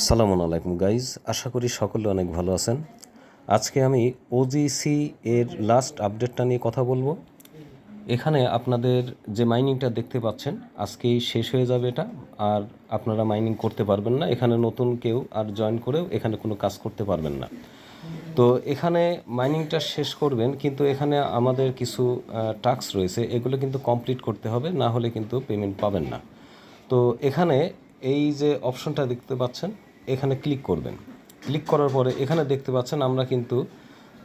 আসসালামু আলাইকুম গাইজ, আশা করি সকলে অনেক ভালো আছেন। আজকে আমি ওজিসি এর লাস্ট আপডেটটা নিয়ে কথা বলবো। এখানে আপনাদের যে মাইনিংটা দেখতে পাচ্ছেন আজকেই শেষ হয়ে যাবে এটা, আর আপনারা মাইনিং করতে পারবেন না। এখানে নতুন কেউ আর জয়েন করেও এখানে কোনো কাজ করতে পারবেন না। তো এখানে মাইনিংটা শেষ করবেন, কিন্তু এখানে আমাদের কিছু টাস্ক রয়েছে, এগুলো কিন্তু কমপ্লিট করতে হবে, না হলে কিন্তু পেমেন্ট পাবেন না। তো এখানে এই যে অপশনটা দেখতে পাচ্ছেন, এখানে ক্লিক করবেন। ক্লিক করার পরে এখানে দেখতে পাচ্ছেন আমরা কিন্তু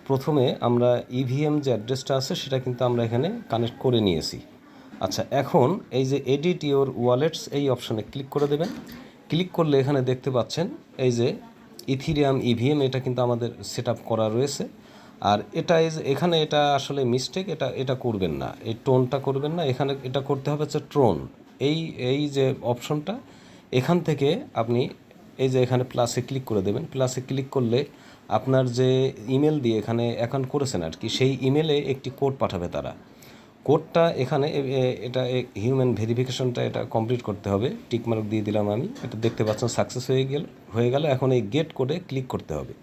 প্রথমে আমরা ইভিএম যে অ্যাড্রেসটা আছে সেটা কিন্তু আমরা এখানে কানেক্ট করে নিয়েছি। আচ্ছা, এখন এই যে এডিট ইওর ওয়ালেটস এই অপশনে ক্লিক করে দেবেন। ক্লিক করলে এখানে দেখতে পাচ্ছেন এই যে ইথিরিয়াম ইভিএম, এটা কিন্তু আমাদের সেট আপ করা রয়েছে। আর এটা এখানে এটা আসলে মিস্টেক, এটা করবেন না, এই টোনটা করবেন না, এখানে এটা করতে হবে হচ্ছে ট্রোন। এই এই যে অপশনটা এখান থেকে আপনি এই যে এখানে প্লাসে ক্লিক করে দেবেন। প্লাসে ক্লিক করলে আপনার যে ইমেল দিয়ে এখানে অ্যাকাউন্ট করেছেন আর কি, সেই ইমেলে একটি কোড পাঠাবে তারা। কোডটা এখানে এটা হিউম্যান ভেরিফিকেশনটা এটা কমপ্লিট করতে হবে। টিকমার্ক দিয়ে দিলাম আমি, এটা দেখতে পাচ্ছেন সাকসেস হয়ে গেল। এখন এই গেট কোডে ক্লিক করতে হবে।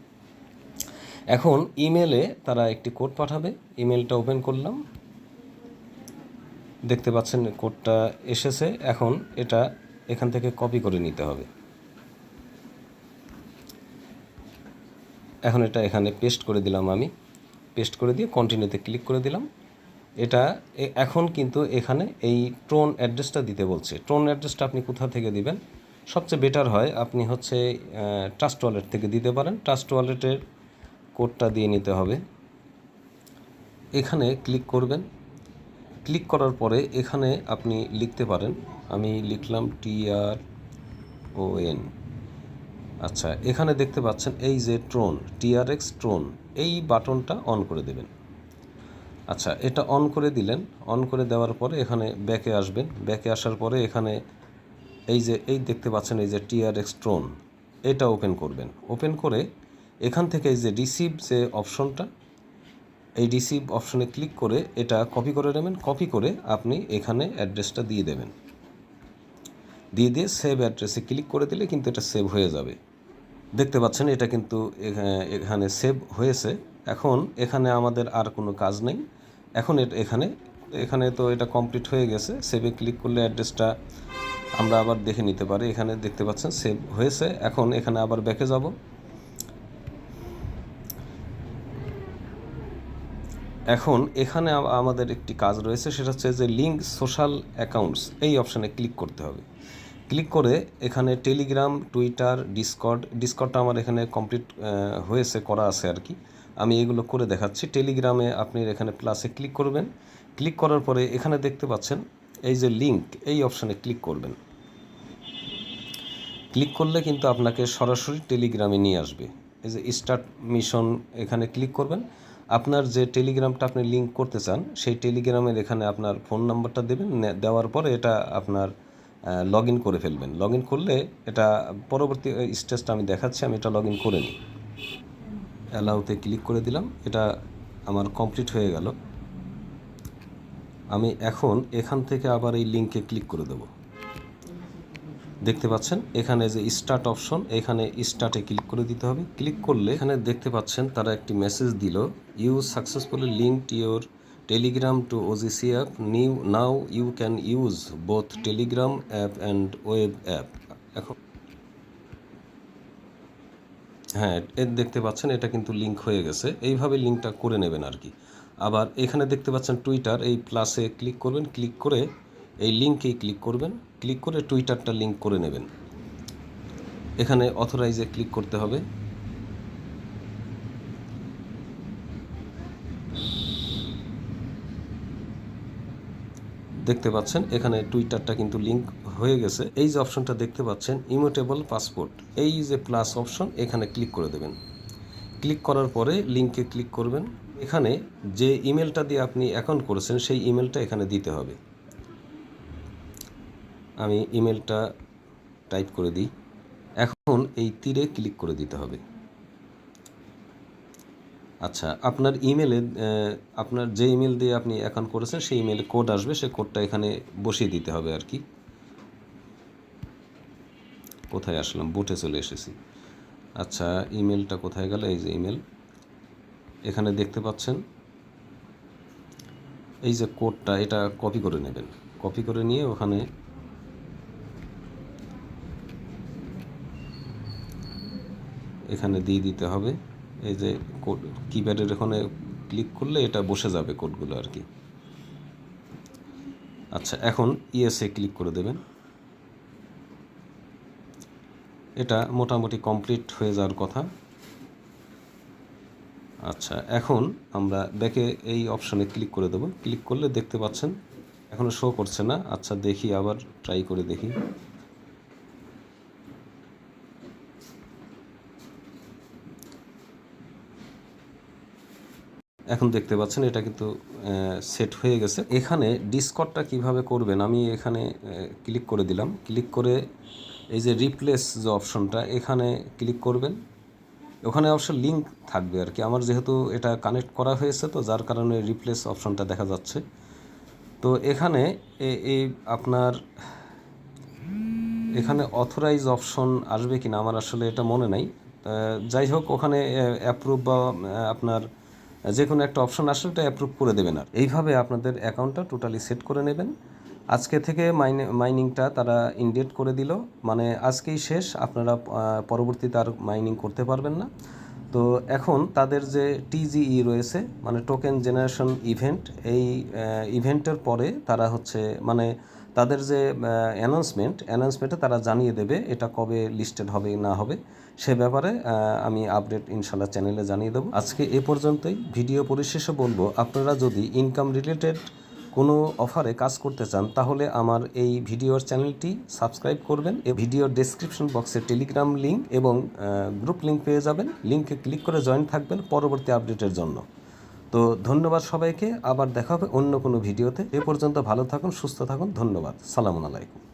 এখন ইমেলে তারা একটি কোড পাঠাবে, ইমেলটা ওপেন করলাম, দেখতে পাচ্ছেন কোডটা এসেছে। এখন এটা এখান থেকে কপি করে নিতে হবে। এখন এটা এখানে পেস্ট করে দিলাম আমি, পেস্ট করে দিয়ে কন্টিনিউতে ক্লিক করে দিলাম। এটা এখন কিন্তু এখানে এই টোন অ্যাড্রেসটা দিতে বলছে। টোন অ্যাড্রেসটা আপনি কোথা থেকে দিবেন? সবচেয়ে বেটার হয় আপনি হচ্ছে ট্রাস্ট ওয়ালেট থেকে দিতে পারেন। ট্রাস্ট ওয়ালেটের কোডটা দিয়ে নিতে হবে। এখানে ক্লিক করবেন। ক্লিক করার পরে এখানে আপনি লিখতে পারেন, আমি লিখলাম TRON। আচ্ছা, এখানে দেখতে পাচ্ছেন এই যে ট্রোন, TRX ট্রোন, এই বাটনটা অন করে দেবেন। আচ্ছা, এটা অন করে দিলেন। অন করে দেওয়ার পরে এখানে ব্যাকে আসবেন। ব্যাকে আসার পরে এখানে এই দেখতে পাচ্ছেন এই যে TRX ট্রোন, এটা ওপেন করবেন। ওপেন করে এখান থেকে এই যে রিসিভ যে অপশনটা, এই রিসিভ অপশনে ক্লিক করে এটা কপি করে নেবেন। কপি করে আপনি এখানে অ্যাড্রেসটা দিয়ে দেবেন। দিয়ে সেভ অ্যাড্রেসে ক্লিক করে দিলে কিন্তু এটা সেভ হয়ে যাবে। দেখতে পাচ্ছেন এটা কিন্তু এখানে সেভ হয়েছে। এখন এখানে আমাদের আর কোনো কাজ নেই। এখন এখানে তো এটা কমপ্লিট হয়ে গেছে। সেভে ক্লিক করলে অ্যাড্রেসটা আমরা আবার দেখে নিতে পারি। এখানে দেখতে পাচ্ছেন সেভ হয়েছে। এখন এখানে আবার ব্যাকে যাব। এখন এখানে আমাদের একটি কাজ রয়েছে, সেটা হচ্ছে যে লিঙ্ক সোশ্যাল অ্যাকাউন্টস, এই অপশানে ক্লিক করতে হবে। ক্লিক করে এখানে টেলিগ্রাম, টুইটার, ডিসকর্ডটা আমার এখানে কমপ্লিট হয়েছে, করা আছে আর কি। আমি এগুলো করে দেখাচ্ছি। টেলিগ্রামে আপনি এখানে প্লাসে ক্লিক করবেন। ক্লিক করার পরে এখানে দেখতে পাচ্ছেন এই যে লিঙ্ক, এই অপশানে ক্লিক করবেন। ক্লিক করলে কিন্তু আপনাকে সরাসরি টেলিগ্রামে নিয়ে আসবে। এই যে স্টার্ট মিশন, এখানে ক্লিক করবেন। আপনার যে টেলিগ্রামটা আপনি লিঙ্ক করতে চান সেই টেলিগ্রামের এখানে আপনার ফোন নাম্বারটা দেবেন। দেওয়ার পরে এটা আপনার লগ ইন করে ফেলবেন। লগ ইন করলে এটা পরবর্তী স্টেজটা আমি দেখাচ্ছি। আমি এটা লগ ইন করে নিই। অ্যালাউতে ক্লিক করে দিলাম। এটা আমার কমপ্লিট হয়ে গেল। আমি এখন এখান থেকে আবার এই লিঙ্কে ক্লিক করে দেব। দেখতে পাচ্ছেন এখানে যে স্টার্ট অপশন, এখানে স্টার্টে ক্লিক করে দিতে হবে। ক্লিক করলে এখানে দেখতে পাচ্ছেন তারা একটি মেসেজ দিল, you successfully linked your Telegram to OGC app, now you can use both Telegram app and web app. এখন হ্যাঁ, দেখতে পাচ্ছেন এটা কিন্তু লিঙ্ক হয়ে গেছে। এইভাবে লিঙ্কটা করে নেবেন আর কি। আবার এখানে দেখতে পাচ্ছেন টুইটার, এই প্লাসে ক্লিক করবেন। ক্লিক করে এই লিঙ্কেই ক্লিক করবেন। ক্লিক করে টুইটারটা লিঙ্ক করে নেবেন। এখানে অথরাইজে ক্লিক করতে হবে। দেখতে পাচ্ছেন এখানে টুইটারটা কিন্তু লিঙ্ক হয়ে গেছে। এই যে অপশনটা দেখতে পাচ্ছেন ইমিউটেবল পাসপোর্ট, এই যে প্লাস অপশন, এখানে ক্লিক করে দেবেন। ক্লিক করার পরে লিঙ্কে ক্লিক করবেন। এখানে যে ইমেলটা দিয়ে আপনি অ্যাকাউন্ট করেছেন সেই ইমেলটা এখানে দিতে হবে। আমি ইমেলটা টাইপ করে দিই। এখন এই তীরে ক্লিক করে দিতে হবে। আচ্ছা, আপনার ইমেলে আপনার যে ইমেল দিয়ে আপনি অ্যাকাউন্ট করেছেন সেই ইমেলে কোড আসবে, সেই কোডটা এখানে বসিয়ে দিতে হবে আর কি। কোথায় আসলাম, বুটে চলে এসেছি। আচ্ছা, ইমেলটা কোথায় গেল? এই যে ইমেল, এখানে দেখতে পাচ্ছেন এই যে কোডটা, এটা কপি করে নেবেন। কপি করে নিয়ে ওখানে এখানে দিয়ে দিতে হবে। এই যে কোড, কিপ্যাডের ওখানে ক্লিক করলে এটা বসে যাবে কোডগুলো আর কি। আচ্ছা, এখন ইএসএ ক্লিক করে দেবেন। এটা মোটামুটি কমপ্লিট হয়ে যাওয়ার কথা। আচ্ছা, এখন আমরা ব্যাকে এই অপশানে ক্লিক করে দেব। ক্লিক করলে দেখতে পাচ্ছেন এখনও শো করছে না। আচ্ছা, দেখি, আবার ট্রাই করে দেখি। এখন দেখতে পাচ্ছেন এটা কিন্তু সেট হয়ে গেছে। এখানে ডিসকর্ডটা কিভাবে করবেন, আমি এখানে ক্লিক করে দিলাম। ক্লিক করে এই যে রিপ্লেস যে অপশনটা, এখানে ক্লিক করবেন। ওখানে অবশ্য লিঙ্ক থাকবে আর কি। আমার যেহেতু এটা কানেক্ট করা হয়েছে, তো যার কারণে রিপ্লেস অপশনটা দেখা যাচ্ছে। তো এখানে এই আপনার এখানে অথরাইজ অপশন আসবে কিনা আমার আসলে এটা মনে নাই। যাই হোক, ওখানে অ্যাপ্রুভ বা আপনার যে কোনো একটা অপশন আসলে এটা অ্যাপ্রুভ করে দেবেন। আর এইভাবে আপনাদের অ্যাকাউন্টটা টোটালি সেট করে নেবেন। আজকে থেকে মাইনিংটা তারা ইনডেট করে দিল, মানে আজকেই শেষ, আপনারা পরবর্তীতে আর মাইনিং করতে পারবেন না। তো এখন তাদের যে টিজিই রয়েছে, মানে টোকেন জেনারেশন ইভেন্ট, এই ইভেন্টের পরে তারা হচ্ছে মানে তাদের যে অ্যানাউন্সমেন্টে তারা জানিয়ে দেবে এটা কবে লিস্টেড হবে না হবে, সে ব্যাপারে আমি আপডেট ইনশাল্লাহ চ্যানেলে জানিয়ে দেবো। আজকে এ পর্যন্তই। ভিডিও পরিশেষে বলবো, আপনারা যদি ইনকাম রিলেটেড কোনো অফারে কাজ করতে চান তাহলে আমার এই ভিডিওর চ্যানেলটি সাবস্ক্রাইব করবেন। এই ভিডিওর ডেসক্রিপশন বক্সে টেলিগ্রাম লিঙ্ক এবং গ্রুপ লিঙ্ক পেয়ে যাবেন। লিঙ্কে ক্লিক করে জয়েন থাকবেন পরবর্তী আপডেটের জন্য। তো ধন্যবাদ সবাইকে, আবার দেখা হবে অন্য কোনো ভিডিওতে। এ পর্যন্ত ভালো থাকুন, সুস্থ থাকুন, ধন্যবাদ, সালামু আলাইকুম।